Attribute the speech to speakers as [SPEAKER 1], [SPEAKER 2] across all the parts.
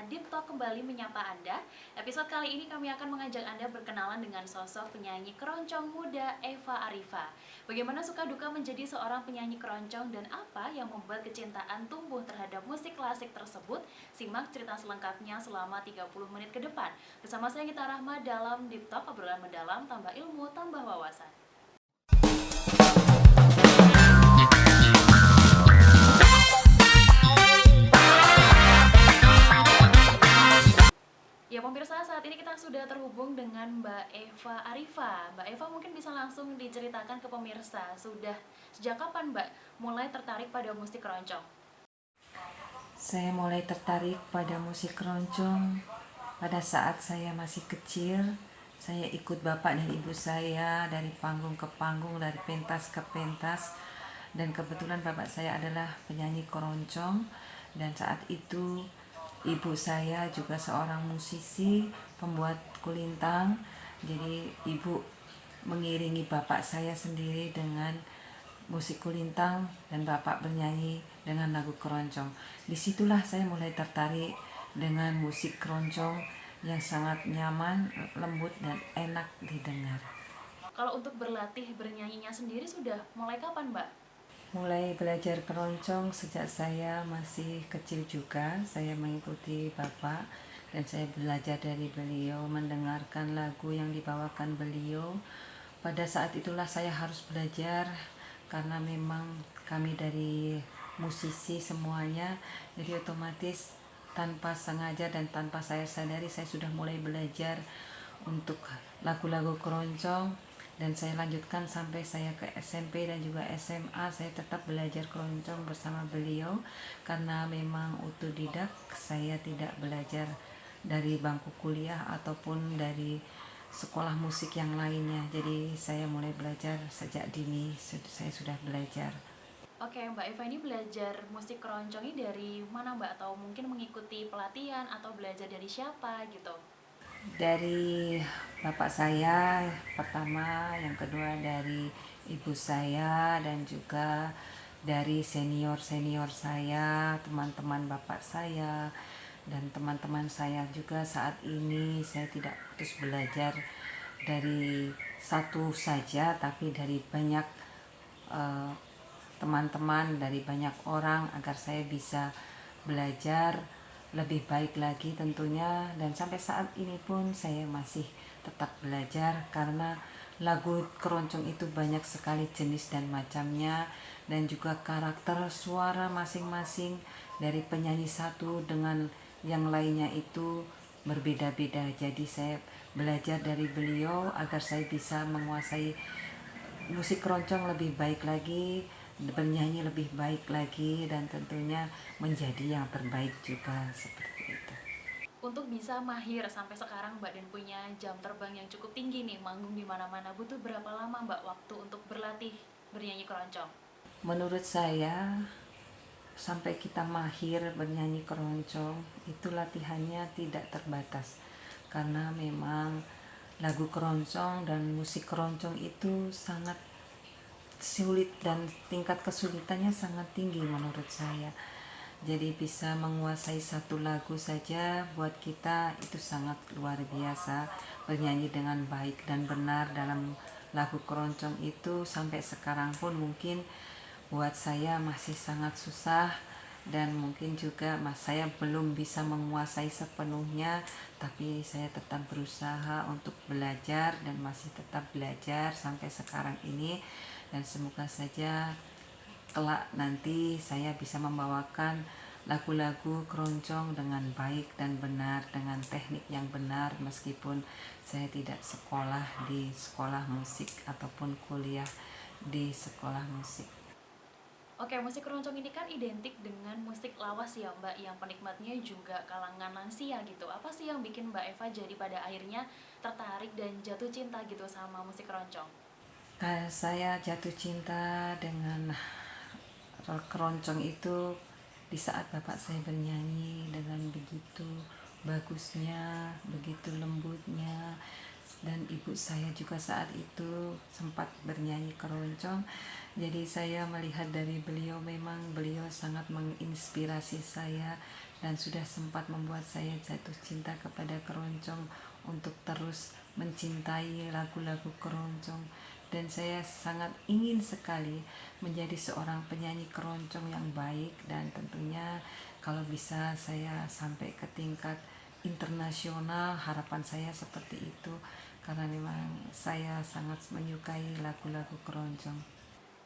[SPEAKER 1] Deep Talk kembali menyapa Anda. Episode kali ini kami akan mengajak Anda berkenalan dengan sosok penyanyi keroncong muda Eva Arifah. Bagaimana suka duka menjadi seorang penyanyi keroncong dan apa yang membuat kecintaan tumbuh terhadap musik klasik tersebut? Simak cerita selengkapnya selama 30 menit ke depan. Bersama saya Gita Rahma dalam Deep Talk, obrolan mendalam, tambah ilmu, tambah wawasan. Ya pemirsa, saat ini kita sudah terhubung dengan Mbak Eva Arifah. Mbak Eva mungkin bisa langsung diceritakan ke pemirsa, sudah sejak kapan Mbak mulai tertarik pada musik keroncong?
[SPEAKER 2] Saya mulai tertarik pada musik keroncong pada saat saya masih kecil. Saya ikut bapak dan ibu saya dari panggung ke panggung, dari pentas ke pentas. Dan kebetulan bapak saya adalah penyanyi keroncong. Dan saat itu ibu saya juga seorang musisi, pembuat kulintang. Jadi ibu mengiringi bapak saya sendiri dengan musik kulintang dan bapak bernyanyi dengan lagu keroncong. Disitulah saya mulai tertarik dengan musik keroncong yang sangat nyaman, lembut dan enak didengar.
[SPEAKER 1] Kalau untuk berlatih bernyanyinya sendiri sudah mulai kapan Mbak?
[SPEAKER 2] Mulai belajar keroncong sejak saya masih kecil juga. Saya mengikuti bapak dan saya belajar dari beliau, mendengarkan lagu yang dibawakan beliau. Pada saat itulah saya harus belajar karena memang kami dari musisi semuanya, jadi otomatis tanpa sengaja dan tanpa saya sadari saya sudah mulai belajar untuk lagu-lagu keroncong. Dan saya lanjutkan sampai saya ke SMP dan juga SMA. Saya tetap belajar keroncong bersama beliau karena memang otodidak. Saya tidak belajar dari bangku kuliah ataupun dari sekolah musik yang lainnya. Jadi saya mulai belajar sejak dini, saya sudah belajar.
[SPEAKER 1] Oke, Mbak Eva ini belajar musik keroncong ini dari mana Mbak? Atau mungkin mengikuti pelatihan atau belajar dari siapa gitu?
[SPEAKER 2] Dari bapak saya pertama, yang kedua dari ibu saya, dan juga dari senior-senior saya, teman-teman bapak saya, dan teman-teman saya juga. Saat ini saya tidak putus belajar dari satu saja, tapi dari banyak eh, teman-teman, dari banyak orang, agar saya bisa belajar lebih baik lagi tentunya. Dan sampai saat ini pun saya masih tetap belajar karena lagu keroncong itu banyak sekali jenis dan macamnya, dan juga karakter suara masing-masing dari penyanyi satu dengan yang lainnya itu berbeda-beda. Jadi saya belajar dari beliau agar saya bisa menguasai musik keroncong lebih baik lagi, bernyanyi lebih baik lagi, dan tentunya menjadi yang terbaik juga, seperti itu.
[SPEAKER 1] Untuk bisa mahir sampai sekarang Mbak dan punya jam terbang yang cukup tinggi nih, manggung di mana-mana, butuh berapa lama Mbak waktu untuk berlatih bernyanyi keroncong?
[SPEAKER 2] Menurut saya, sampai kita mahir bernyanyi keroncong itu latihannya tidak terbatas, karena memang lagu keroncong dan musik keroncong itu sangat sulit dan tingkat kesulitannya sangat tinggi menurut saya. Jadi bisa menguasai satu lagu saja buat kita itu sangat luar biasa. Bernyanyi dengan baik dan benar dalam lagu keroncong itu sampai sekarang pun mungkin buat saya masih sangat susah, dan mungkin juga saya belum bisa menguasai sepenuhnya, tapi saya tetap berusaha untuk belajar dan masih tetap belajar sampai sekarang ini. Dan semoga saja kelak nanti saya bisa membawakan lagu-lagu keroncong dengan baik dan benar, dengan teknik yang benar, meskipun saya tidak sekolah di sekolah musik ataupun kuliah di sekolah musik.
[SPEAKER 1] Oke, musik keroncong ini kan identik dengan musik lawas ya Mbak, yang penikmatnya juga kalangan lansia gitu. Apa sih yang bikin Mbak Eva jadi pada akhirnya tertarik dan jatuh cinta gitu sama musik keroncong?
[SPEAKER 2] Saya jatuh cinta dengan keroncong itu di saat bapak saya bernyanyi dengan begitu bagusnya, begitu lembutnya, dan ibu saya juga saat itu sempat bernyanyi keroncong. Jadi saya melihat dari beliau, memang beliau sangat menginspirasi saya dan sudah sempat membuat saya jatuh cinta kepada keroncong untuk terus mencintai lagu-lagu keroncong. Dan saya sangat ingin sekali menjadi seorang penyanyi keroncong yang baik, dan tentunya kalau bisa saya sampai ke tingkat internasional, harapan saya seperti itu, karena memang saya sangat menyukai lagu-lagu keroncong.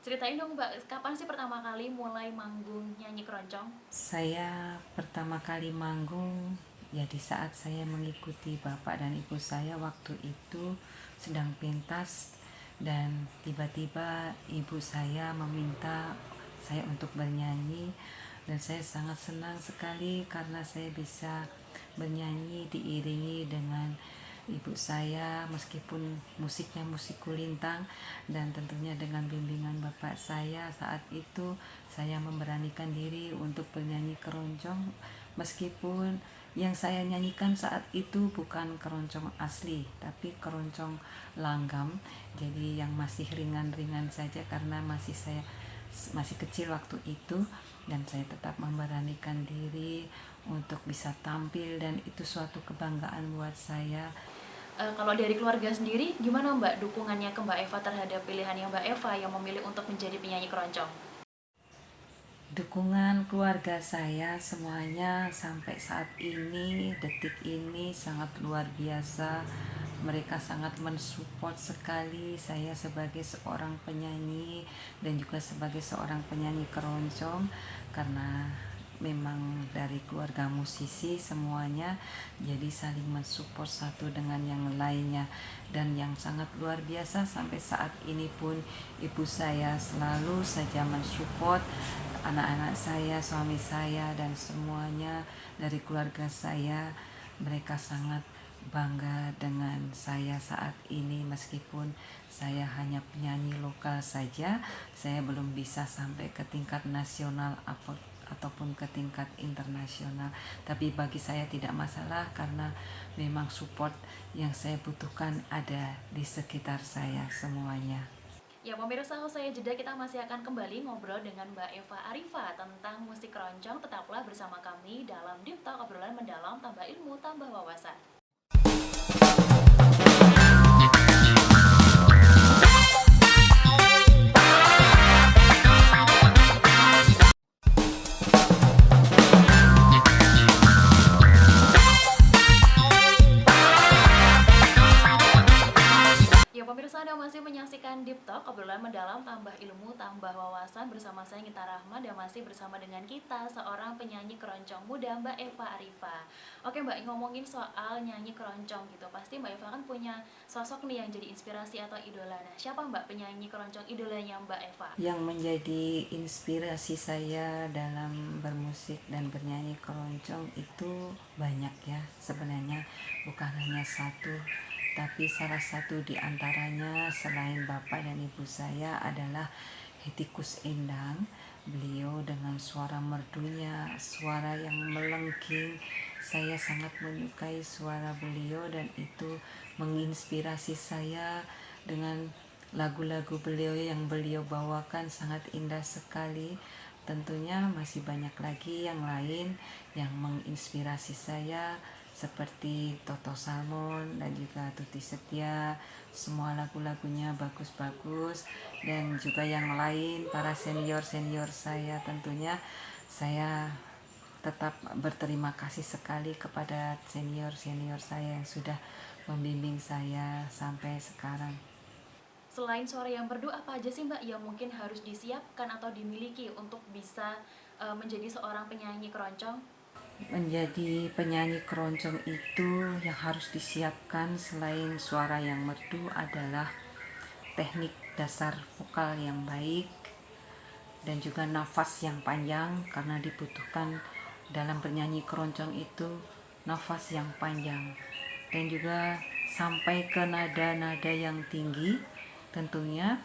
[SPEAKER 1] Ceritain dong Mbak, kapan sih pertama kali mulai manggung nyanyi keroncong?
[SPEAKER 2] Saya pertama kali manggung ya di saat saya mengikuti bapak dan ibu saya waktu itu sedang pentas, dan tiba-tiba ibu saya meminta saya untuk bernyanyi, dan saya sangat senang sekali karena saya bisa bernyanyi diiringi dengan ibu saya, meskipun musiknya musik kulintang, dan tentunya dengan bimbingan bapak saya. Saat itu saya memberanikan diri untuk bernyanyi keroncong, meskipun yang saya nyanyikan saat itu bukan keroncong asli tapi keroncong langgam, jadi yang masih ringan-ringan saja karena masih kecil waktu itu, dan saya tetap memberanikan diri untuk bisa tampil, dan itu suatu kebanggaan buat saya.
[SPEAKER 1] Kalau dari keluarga sendiri, gimana Mbak dukungannya ke Mbak Eva terhadap pilihannya Mbak Eva yang memilih untuk menjadi penyanyi keroncong?
[SPEAKER 2] Dukungan keluarga saya semuanya sampai saat ini, detik ini sangat luar biasa. Mereka sangat mensupport sekali saya sebagai seorang penyanyi dan juga sebagai seorang penyanyi keroncong, karena memang dari keluarga musisi semuanya, jadi saling mensupport satu dengan yang lainnya. Dan yang sangat luar biasa, sampai saat ini pun ibu saya selalu saja mensupport anak-anak saya, suami saya, dan semuanya dari keluarga saya. Mereka sangat bangga dengan saya saat ini, meskipun saya hanya penyanyi lokal saja, saya belum bisa sampai ke tingkat nasional ataupun ke tingkat internasional. Tapi bagi saya tidak masalah, karena memang support yang saya butuhkan ada di sekitar saya semuanya.
[SPEAKER 1] Ya pemirsa, usai jeda kita masih akan kembali ngobrol dengan Mbak Eva Arifa tentang musik keroncong. Tetaplah bersama kami dalam Deep Talk, obrolan mendalam, tambah ilmu, tambah wawasan. Ya pemirsa, Anda masih menyaksikan Deep Talk, obrolan mendalam, tambah ilmu, tambah wawasan, bersama saya Nita Rahma, dan masih bersama dengan kita seorang penyanyi keroncong muda, Mbak Eva Arifa. Oke Mbak, ngomongin soal nyanyi keroncong gitu, pasti Mbak Eva kan punya sosok nih yang jadi inspirasi atau idola. Nah, siapa Mbak penyanyi keroncong idolanya Mbak Eva?
[SPEAKER 2] Yang menjadi inspirasi saya dalam bermusik dan bernyanyi keroncong itu banyak ya, sebenarnya bukan hanya satu, tapi salah satu di antaranya selain bapak dan ibu saya adalah Hettikus Endang. Beliau dengan suara merdunya, suara yang melengking, saya sangat menyukai suara beliau, dan itu menginspirasi saya dengan lagu-lagu beliau yang beliau bawakan sangat indah sekali. Tentunya masih banyak lagi yang lain yang menginspirasi saya, seperti Toto Salmon dan juga Tuti Setia. Semua lagu-lagunya bagus-bagus, dan juga yang lain para senior-senior saya. Tentunya saya tetap berterima kasih sekali kepada senior-senior saya yang sudah membimbing saya sampai sekarang.
[SPEAKER 1] Selain suara yang merdu, apa aja sih Mbak yang mungkin harus disiapkan atau dimiliki untuk bisa menjadi seorang penyanyi keroncong?
[SPEAKER 2] Menjadi penyanyi keroncong itu yang harus disiapkan selain suara yang merdu adalah teknik dasar vokal yang baik, dan juga nafas yang panjang, karena dibutuhkan dalam bernyanyi keroncong itu nafas yang panjang, dan juga sampai ke nada-nada yang tinggi tentunya.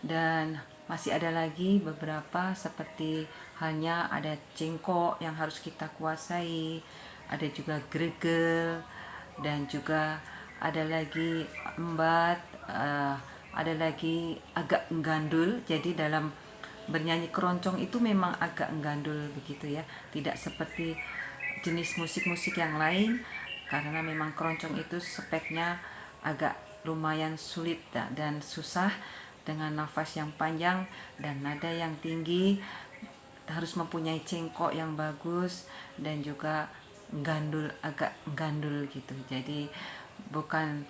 [SPEAKER 2] Dan masih ada lagi beberapa, seperti halnya ada cengkok yang harus kita kuasai, ada juga gregel, dan juga ada lagi embat, ada lagi agak gandul. Jadi dalam bernyanyi keroncong itu memang agak gandul begitu ya, tidak seperti jenis musik-musik yang lain, karena memang keroncong itu speknya agak lumayan sulit dan susah, dengan nafas yang panjang dan nada yang tinggi, harus mempunyai cengkok yang bagus dan juga gandul, agak gandul gitu. Jadi bukan,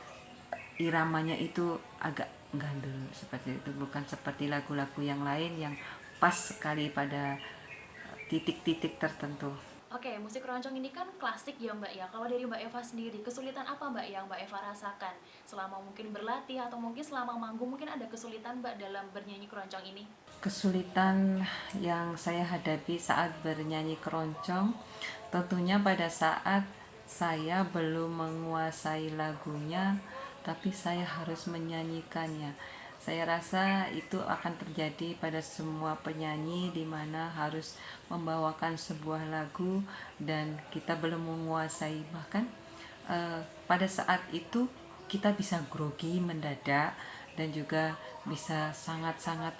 [SPEAKER 2] iramanya itu agak gandul seperti itu, bukan seperti lagu-lagu yang lain yang pas sekali pada titik-titik tertentu.
[SPEAKER 1] Oke, musik keroncong ini kan klasik ya Mbak ya. Kalau dari Mbak Eva sendiri, kesulitan apa Mbak yang Mbak Eva rasakan selama mungkin berlatih atau mungkin selama manggung, mungkin ada kesulitan Mbak dalam bernyanyi keroncong ini?
[SPEAKER 2] Kesulitan yang saya hadapi saat bernyanyi keroncong tentunya pada saat saya belum menguasai lagunya, tapi saya harus menyanyikannya. Saya rasa itu akan terjadi pada semua penyanyi, di mana harus membawakan sebuah lagu dan kita belum menguasai. Bahkan pada saat itu kita bisa grogi mendadak dan juga bisa sangat-sangat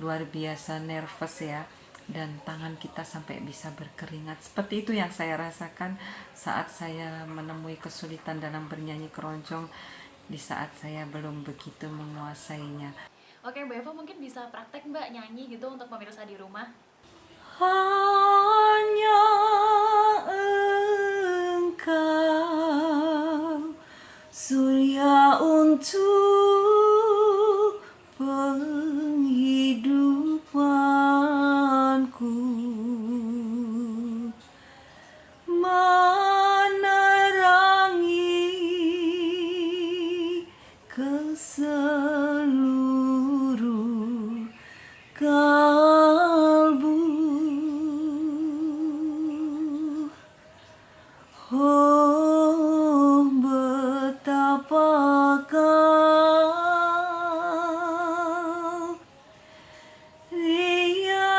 [SPEAKER 2] luar biasa nervous ya, dan tangan kita sampai bisa berkeringat. Seperti itu yang saya rasakan saat saya menemui kesulitan dalam bernyanyi keroncong, di saat saya belum begitu menguasainya.
[SPEAKER 1] Oke, Mbak Eva mungkin bisa praktek Mbak nyanyi gitu untuk pemirsa di rumah.
[SPEAKER 2] Hanya Engkau, surya untuk penghidupanku, menerangi ke seluruh kalbu. Oh, betapa kau riang-riang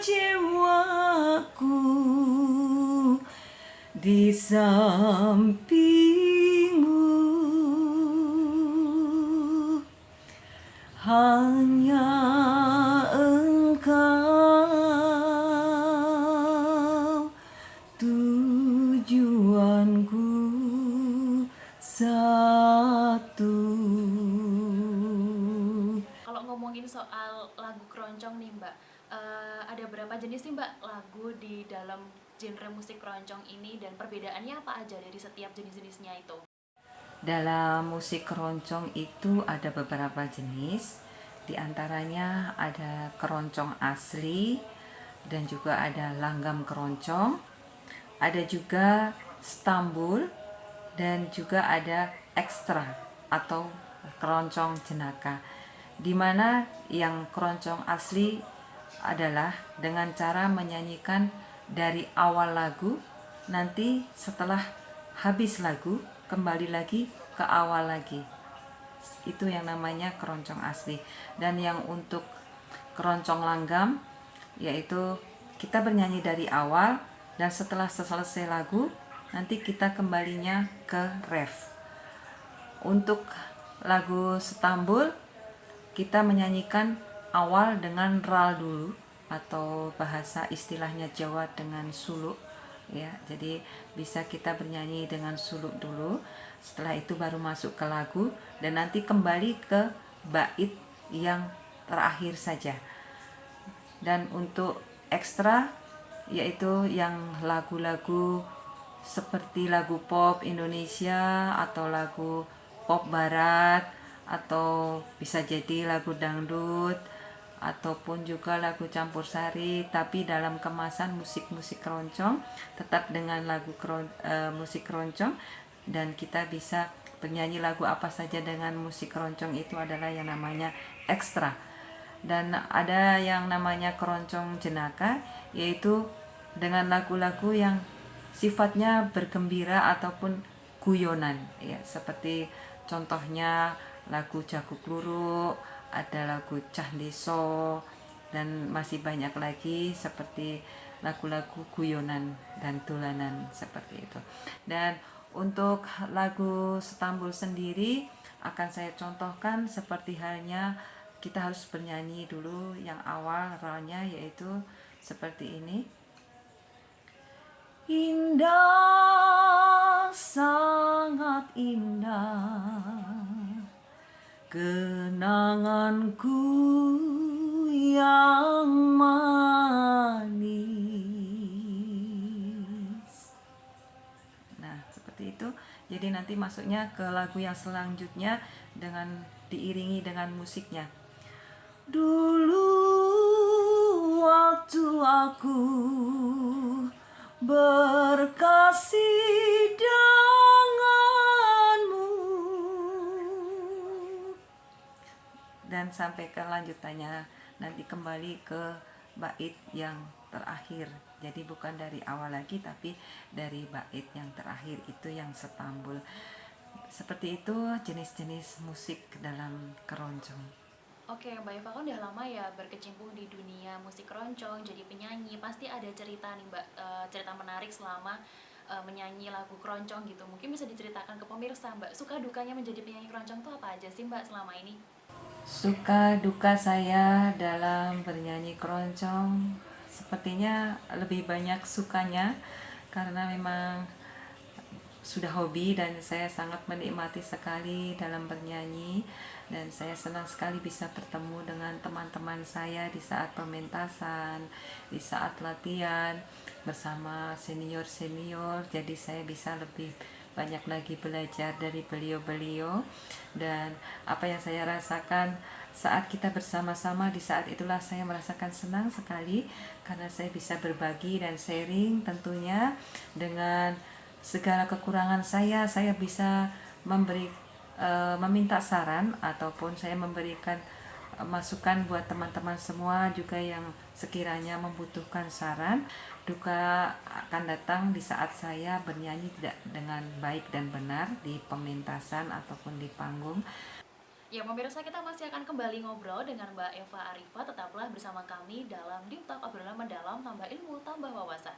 [SPEAKER 2] jiwaku di sampingmu. Hanya Engkau tujuanku satu.
[SPEAKER 1] Kalau ngomongin soal lagu keroncong nih Mbak, ada berapa jenis nih Mbak lagu di dalam genre musik keroncong ini, dan perbedaannya apa aja dari setiap jenis-jenisnya itu?
[SPEAKER 2] Dalam musik keroncong itu ada beberapa jenis, di antaranya ada keroncong asli dan juga ada langgam keroncong, ada juga stambul, dan juga ada ekstra atau keroncong jenaka. Di mana yang keroncong asli adalah dengan cara menyanyikan dari awal lagu, nanti setelah habis lagu kembali lagi ke awal lagi. Itu yang namanya keroncong asli. Dan yang untuk keroncong langgam, yaitu kita bernyanyi dari awal dan setelah selesai lagu nanti kita kembalinya ke ref. Untuk lagu Stambul kita menyanyikan awal dengan ral dulu, atau bahasa istilahnya Jawa dengan suluk ya. Jadi bisa kita bernyanyi dengan suluk dulu, setelah itu baru masuk ke lagu dan nanti kembali ke bait yang terakhir saja. Dan untuk ekstra yaitu yang lagu-lagu seperti lagu pop Indonesia atau lagu pop barat, atau bisa jadi lagu dangdut ataupun juga lagu campur sari, tapi dalam kemasan musik-musik keroncong, tetap dengan musik keroncong, dan kita bisa bernyanyi lagu apa saja dengan musik keroncong. Itu adalah yang namanya ekstra. Dan ada yang namanya keroncong jenaka, yaitu dengan lagu-lagu yang sifatnya bergembira ataupun guyonan ya, seperti contohnya lagu Jago Kluruk, ada lagu Cah Deso, dan masih banyak lagi seperti lagu-lagu guyonan dan dolanan seperti itu. Dan untuk lagu Setambul sendiri akan saya contohkan seperti halnya kita harus bernyanyi dulu yang awal rawnya, yaitu seperti ini. Indah, sangat indah kenanganku yang manis. Nah, seperti itu. Jadi nanti masuknya ke lagu yang selanjutnya dengan diiringi dengan musiknya. Dulu waktu aku berkasih denganmu, dan sampai ke lanjutannya nanti kembali ke bait yang terakhir. Jadi bukan dari awal lagi, tapi dari bait yang terakhir itu yang Setambul. Seperti itu jenis-jenis musik dalam keroncong.
[SPEAKER 1] Oke, Mbak Eva kan udah lama ya berkecimpung di dunia musik keroncong, jadi penyanyi. Pasti ada cerita nih Mbak, cerita menarik selama menyanyi lagu keroncong gitu. Mungkin bisa diceritakan ke pemirsa Mbak, suka dukanya menjadi penyanyi keroncong tuh apa aja sih Mbak selama ini?
[SPEAKER 2] Suka duka saya dalam bernyanyi keroncong sepertinya lebih banyak sukanya, karena memang sudah hobi dan saya sangat menikmati sekali dalam bernyanyi, dan saya senang sekali bisa bertemu dengan teman-teman saya di saat pementasan, di saat latihan bersama senior-senior. Jadi saya bisa lebih banyak lagi belajar dari beliau-beliau, dan apa yang saya rasakan saat kita bersama-sama, di saat itulah saya merasakan senang sekali karena saya bisa berbagi dan sharing tentunya dengan segala kekurangan saya bisa meminta saran ataupun saya memberikan masukan buat teman-teman semua juga yang sekiranya membutuhkan saran. Duka akan datang di saat saya bernyanyi tidak dengan baik dan benar di pementasan ataupun di panggung.
[SPEAKER 1] Ya pemirsa, kita masih akan kembali ngobrol dengan Mbak Eva Arifah. Tetaplah bersama kami dalam Deep Talk, obrolan mendalam, tambah ilmu, tambah wawasan.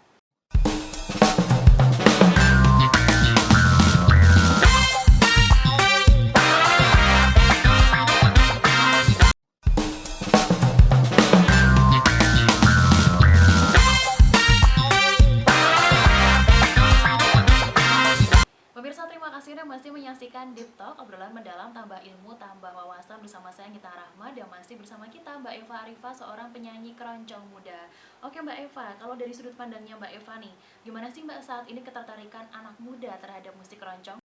[SPEAKER 1] Pemirsa, terima kasih Anda masih menyaksikan Deep Talk, obrolan mendalam, tambah ilmu, tambah wawasan bersama saya Gita Rahma, dan masih bersama kita Mbak Eva Arifah, seorang penyanyi keroncong muda. Oke Mbak Eva, kalau dari sudut pandangnya Mbak Eva nih, gimana sih Mbak saat ini ketertarikan anak muda terhadap musik keroncong?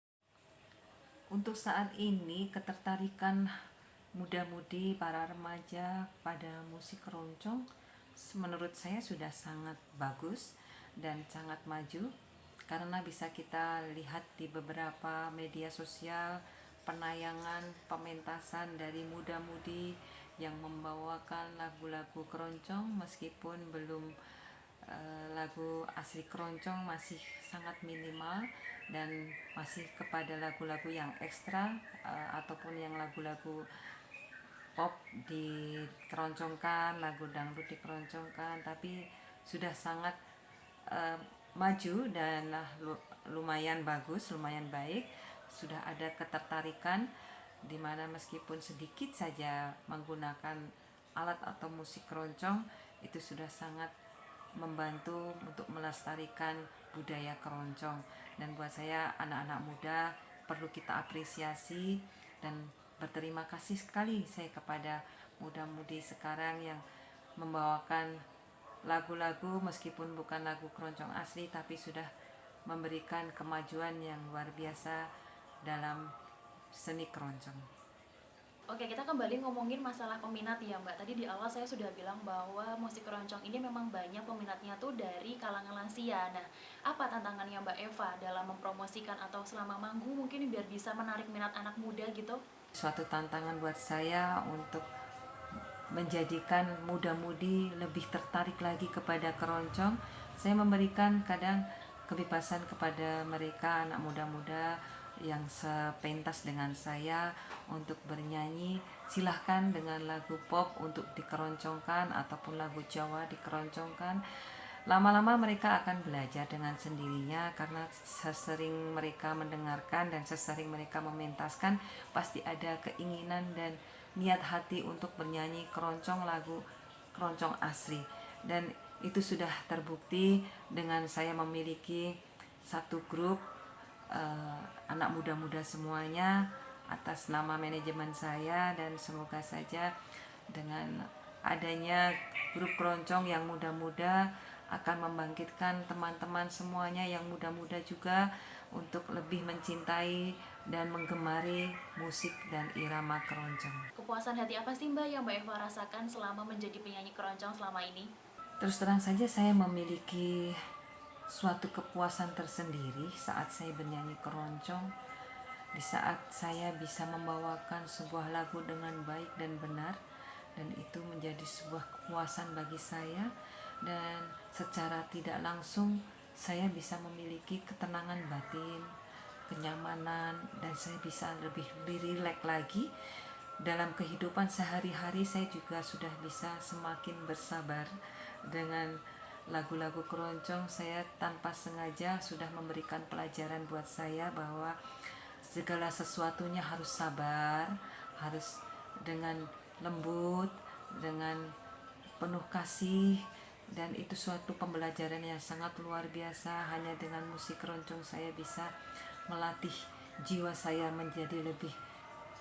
[SPEAKER 2] Untuk saat ini ketertarikan muda-mudi para remaja pada musik keroncong menurut saya sudah sangat bagus dan sangat maju, karena bisa kita lihat di beberapa media sosial penayangan pementasan dari muda-mudi yang membawakan lagu-lagu keroncong, meskipun belum lagu asli keroncong masih sangat minimal dan masih kepada lagu-lagu yang ekstra ataupun yang lagu-lagu pop dikeroncongkan, lagu dangdut dikeroncongkan, tapi sudah sangat maju dan lumayan bagus, lumayan baik. Sudah ada ketertarikan di mana meskipun sedikit saja menggunakan alat atau musik keroncong, itu sudah sangat membantu untuk melestarikan budaya keroncong. Dan buat saya, anak-anak muda perlu kita apresiasi dan berterima kasih sekali saya kepada muda-mudi sekarang yang membawakan lagu-lagu meskipun bukan lagu keroncong asli, tapi sudah memberikan kemajuan yang luar biasa dalam seni keroncong.
[SPEAKER 1] Oke, kita kembali ngomongin masalah peminat ya Mbak. Tadi di awal saya sudah bilang bahwa musik keroncong ini memang banyak peminatnya tuh dari kalangan lansia. Nah, apa tantangannya Mbak Eva dalam mempromosikan atau selama manggung mungkin biar bisa menarik minat anak muda gitu?
[SPEAKER 2] Suatu tantangan buat saya untuk menjadikan muda-mudi lebih tertarik lagi kepada keroncong. Saya memberikan kadang kebebasan kepada mereka, anak muda-muda yang sepentas dengan saya untuk bernyanyi. Silahkan dengan lagu pop untuk dikeroncongkan ataupun lagu Jawa dikeroncongkan. lama-lama mereka akan belajar dengan sendirinya, karena sesering mereka mendengarkan dan sesering mereka mementaskan, pasti ada keinginan dan niat hati untuk bernyanyi keroncong, lagu keroncong asli. Dan itu sudah terbukti dengan saya memiliki satu grup anak muda-muda semuanya atas nama manajemen saya, dan semoga saja dengan adanya grup keroncong yang muda-muda akan membangkitkan teman-teman semuanya yang muda-muda juga untuk lebih mencintai dan menggemari musik dan irama keroncong.
[SPEAKER 1] Kepuasan hati apa sih Mbak yang Mbak Eva rasakan selama menjadi penyanyi keroncong selama ini?
[SPEAKER 2] Terus terang saja saya memiliki suatu kepuasan tersendiri saat saya bernyanyi keroncong, di saat saya bisa membawakan sebuah lagu dengan baik dan benar, dan itu menjadi sebuah kepuasan bagi saya. Dan secara tidak langsung saya bisa memiliki ketenangan batin, kenyamanan, dan saya bisa lebih rileks lagi dalam kehidupan sehari-hari. Saya juga sudah bisa semakin bersabar dengan lagu-lagu keroncong. Saya tanpa sengaja sudah memberikan pelajaran buat saya bahwa segala sesuatunya harus sabar, harus dengan lembut, dengan penuh kasih, dan itu suatu pembelajaran yang sangat luar biasa. Hanya dengan musik keroncong saya bisa melatih jiwa saya menjadi lebih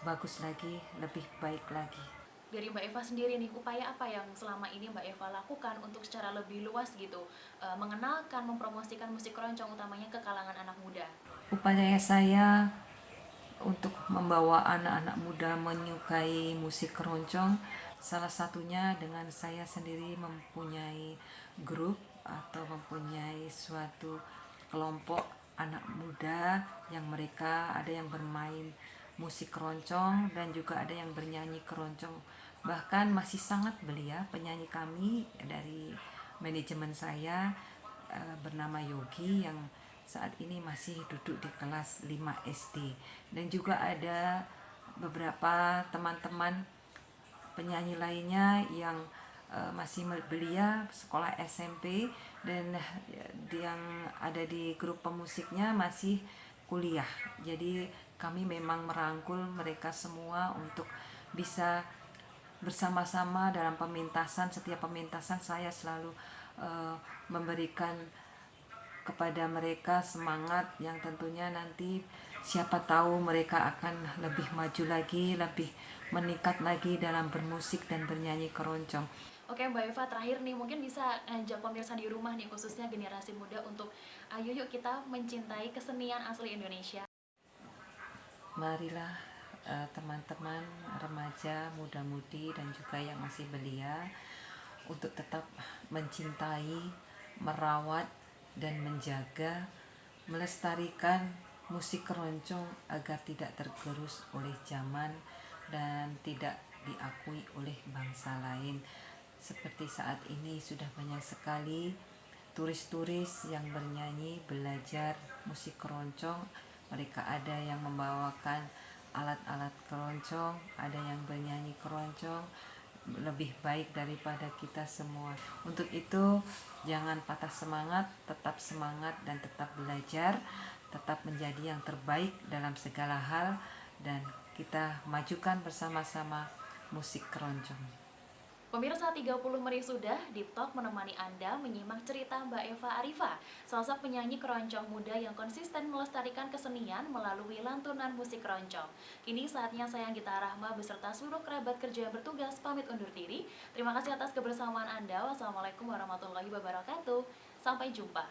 [SPEAKER 2] bagus lagi, lebih baik lagi.
[SPEAKER 1] Dari Mbak Eva sendiri nih, upaya apa yang selama ini Mbak Eva lakukan untuk secara lebih luas gitu mengenalkan, mempromosikan musik keroncong utamanya ke kalangan anak muda?
[SPEAKER 2] Upaya saya untuk membawa anak-anak muda menyukai musik keroncong, salah satunya dengan saya sendiri mempunyai grup atau mempunyai suatu kelompok anak muda yang mereka ada yang bermain musik keroncong dan juga ada yang bernyanyi keroncong. Bahkan masih sangat belia penyanyi kami dari manajemen saya bernama Yogi, yang saat ini masih duduk di kelas 5 SD. Dan juga ada beberapa teman-teman penyanyi lainnya yang masih belia sekolah SMP, dan yang ada di grup pemusiknya masih kuliah. Jadi kami memang merangkul mereka semua untuk bisa bersama-sama dalam pementasan. Setiap pementasan saya selalu memberikan kepada mereka semangat yang tentunya nanti siapa tahu mereka akan lebih maju lagi, lebih meningkat lagi dalam bermusik dan bernyanyi keroncong.
[SPEAKER 1] Oke Mbak Eva, terakhir nih mungkin bisa ngajak pemirsa di rumah nih, khususnya generasi muda untuk ayo yuk kita mencintai kesenian asli Indonesia.
[SPEAKER 2] Marilah teman-teman remaja, muda-mudi, dan juga yang masih belia untuk tetap mencintai, merawat, dan menjaga, melestarikan musik keroncong agar tidak tergerus oleh zaman dan tidak diakui oleh bangsa lain. Seperti saat ini sudah banyak sekali turis-turis yang bernyanyi, belajar musik keroncong. Mereka ada yang membawakan alat-alat keroncong, ada yang bernyanyi keroncong lebih baik daripada kita semua. Untuk itu jangan patah semangat, tetap semangat dan tetap belajar, tetap menjadi yang terbaik dalam segala hal, dan kita majukan bersama-sama musik keroncong.
[SPEAKER 1] Pemirsa 30 menit sudah, Deep Talk menemani Anda menyimak cerita Mbak Eva Arifa, sosok penyanyi keroncong muda yang konsisten melestarikan kesenian melalui lantunan musik keroncong. Kini saatnya saya Anggita Rahma beserta seluruh kerabat kerja yang bertugas pamit undur diri. Terima kasih atas kebersamaan Anda. Wassalamualaikum warahmatullahi wabarakatuh. Sampai jumpa.